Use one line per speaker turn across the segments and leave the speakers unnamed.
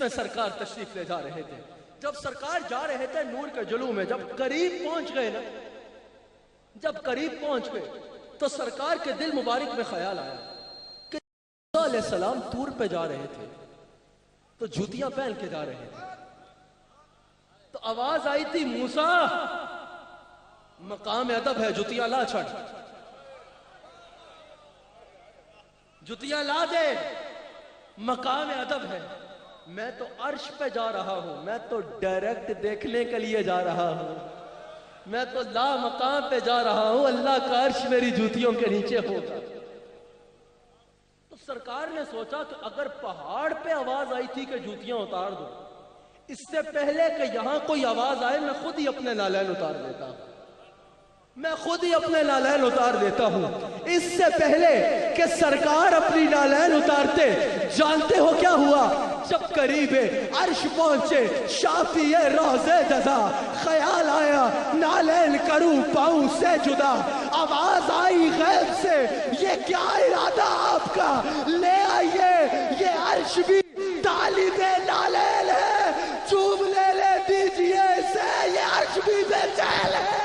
میں سرکار تشریف لے جا رہے تھے. جب سرکار جا رہے تھے نور کے جلوہ میں، جب قریب پہنچ گئے نا، جب قریب پہنچ گئے تو سرکار کے دل مبارک میں خیال آیا کہ موسیٰ علیہ السلام طور پہ جا رہے تھے تو جوتیاں پہن کے جا رہے تھے. تو آواز آئی تھی، موسیٰ مقام ادب ہے، جوتیاں لا چھڑ، جوتیاں لا دے، مقام ادب ہے. میں تو عرش پہ جا رہا ہوں، میں تو ڈائریکٹ دیکھنے کے لیے جا رہا ہوں، میں تو لا مقام پہ جا رہا ہوں، اللہ کا عرش میری جوتیوں کے نیچے ہوگا. تو سرکار نے سوچا کہ اگر پہاڑ پہ آواز آئی تھی کہ جوتیاں اتار دو، اس سے پہلے کہ یہاں کوئی آواز آئے میں خود ہی اپنے نالین اتار دیتا ہوں، میں خود ہی اپنے نالین اتار دیتا ہوں. اس سے پہلے کہ سرکار اپنی نالین اتارتے، جانتے ہو کیا ہوا؟ جب قریب عرش پہنچے، شافی روضے جزا، خیال آیا نالین کروں پاؤں سے جدا. آواز آئی غیب سے، یہ کیا ارادہ آپ کا، لے آئیے یہ عرش بھی طالب نالین ہے، چوم لے دیجئے اسے، یہ عرش بھی بے چیل ہے،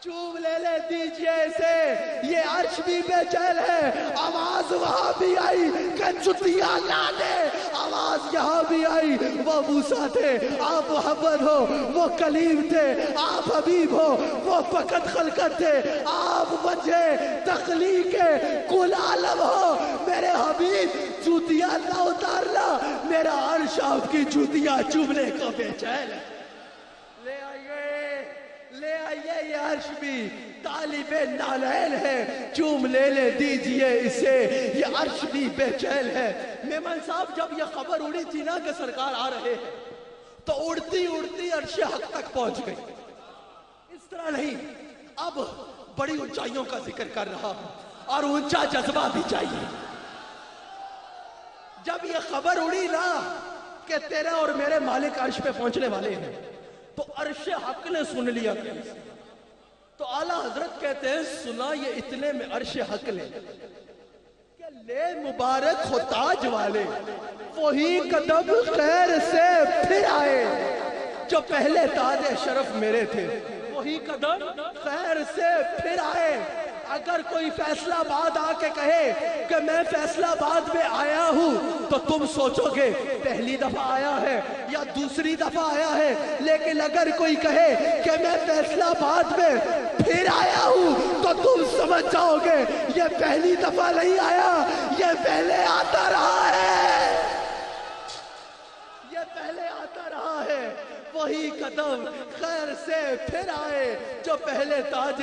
چوم لے دیجئے اسے، یہ عرش بھی بے چیل ہے. آواز وہاں بھی آئی کہ جوتیاں لا دے، آواز یہاں بھی آئی. وہ موسیٰ تھے، آپ محمد ہو، وہ کلیم تھے، آپ حبیب ہو، وہ فقط خلقت تھے، آپ وجہ تخلیق کل عالم ہو. میرے حبیب جوتیاں نہ اتارنا، میرا عرش آپ کی جوتیاں چومنے کو بے چیل ہے. لے آئیے، لے آئیے، یہ عرش بھی طالب نالین ہے، چوم لے دیجئے اسے، یہ عرش بھی بے چیل ہے. میمن صاحب جب یہ خبر اڑی تھی نا کہ سرکار آ رہے ہیں تو اڑتی اڑتی عرش حق تک پہنچ گئی. اس طرح نہیں، اب بڑی اونچائیوں کا ذکر کر رہا ہوں اور اونچا جذبہ بھی چاہیے. جب یہ خبر اڑی نا کہ تیرے اور میرے مالک عرش پہ پہنچنے والے ہیں تو عرش حق نے سن لیا. تو اعلیٰ حضرت کہتے ہیں سنا یہ اتنے میں عرش حق نے کہ لے مبارک ہو تاج والے، وہی قدم خیر سے پھر آئے جو پہلے تاج شرف میرے تھے، وہی قدم خیر سے پھر آئے. اگر کوئی فیصلہ آباد آ کے کہے کہ میں فیصلہ آباد میں آیا ہوں تو تم سوچو گے پہلی دفعہ آیا ہے یا دوسری دفعہ آیا ہے. لیکن اگر کوئی کہے کہ میں فیصلہ آباد میں پھر آیا ہوں تو تم سمجھ جاؤ گے یہ پہلی دفعہ نہیں آیا، یہ پہلے آتا رہا ہے، یہ پہلے آتا رہا ہے. وہی قدم خیر سے پھر آئے جو پہلے تاج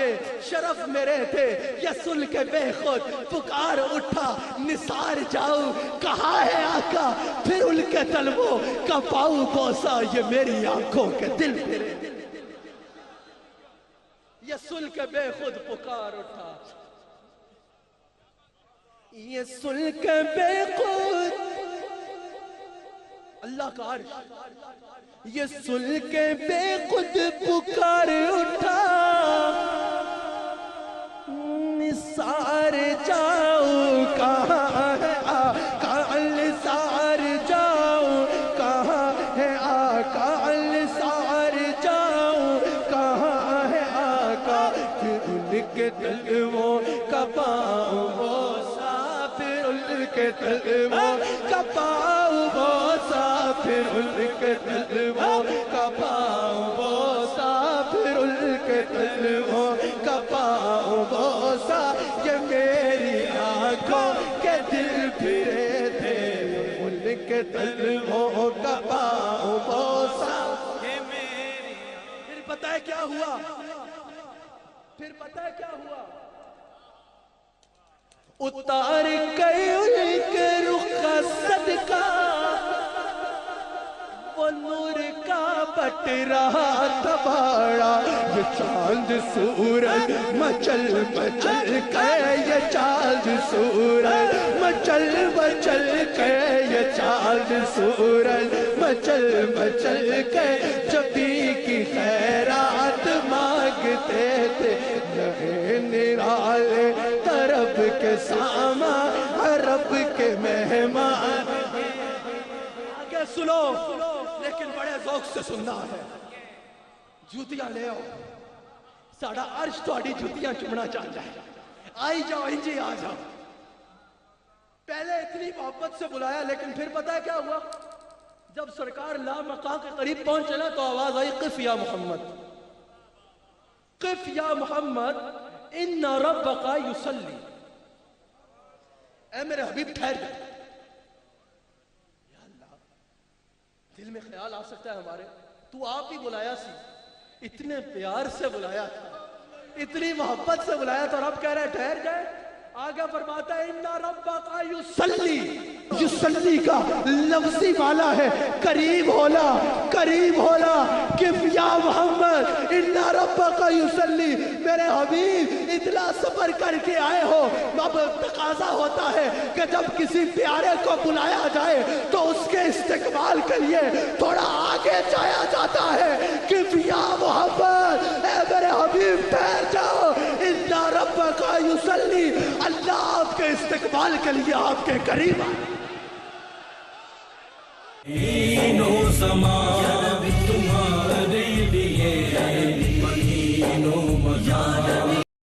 شرف میرے تھے. یہ سن کے بے خود پکار اٹھا نثار جاؤں، کہاں ہے آقا پھر ان کے طلبوں کا پاؤں بوسا، یہ میری آنکھوں کے دل پھرے. یہ سن کے بے خود پکار اٹھا، یہ سن کے بے خود اللہ کا عرش، یہ سن کے بے خود پکار اٹھا نثار جاؤں، کہاں ہے آقا نثار جاؤں، کہاں ہے آقا نثار جاؤں، کہاں ہے آقا پھر ان کے طلبوں کا پاؤں بوسا، پھر ان کے طلبوں کا پاؤں بوسا، پھر ان کے طلبوں کا پاؤں بوسا، پھر ان کے طلبوں کا پاؤں بوسا. یہ میری آنکھوں کے دل پھرے تھے، ان کے طلبوں کا پاؤں بوسا. یہ میری پھر پتہ ہے کیا ہوا، پھر پتہ ہے کیا ہوا، اتار گئے ان کے رخ کا صدقہ وہ نور کا بٹ رہا تھا باڑا. یہ چاند سورج مچل مچل کے، یہ چاند سورج مچل مچل کے، یہ چاند سورج مچل مچل کے جبی کی خیرات مانگتے تھے. نئے نرالے طرف کے ساما عرب کے مہمان سنو لیکن بڑے ذوق سے سننا ہے. جوتیاں لے آؤ, ساڑا عرش تہاڈی جوتیاں چومنا چاہتا ہے. آئی جاؤ انجی آ جاؤ. پہلے اتنی محبت سے بلایا لیکن پھر پتہ ہے کیا ہوا؟ جب سرکار لا مقام کے قریب پہنچے نا تو آواز آئی قف یا محمد, قف یا محمد ان ربک یصلی. اے میرے حبیب ٹھہر جا. یا اللہ, دل میں خیال آ سکتا ہے ہمارے, تو آپ ہی بلایا سی, اتنے پیار سے بلایا تھا, اتنی محبت سے بلایا تھا, اور اب کہہ رہے ٹھہر جائے. آگے فرماتا ہے ان ربک یصلی. یصلی کا لفظی والا ہے قریب ہونا, قریب ہونا. کف یا محمد ان ربک یصلی. میرے حبیب اتنا سفر کر کے آئے ہو, اب تقاضا ہوتا ہے کہ جب کسی پیارے کو بلایا جائے تو اس کے استقبال کے لیے تھوڑا آگے جایا جاتا ہے. کف یا محمد, اے میرے حبیب ٹھہر جاؤ. ان ربک یصلی, اللہ آپ کے استقبال کے لیے آپ کے قریب آئے.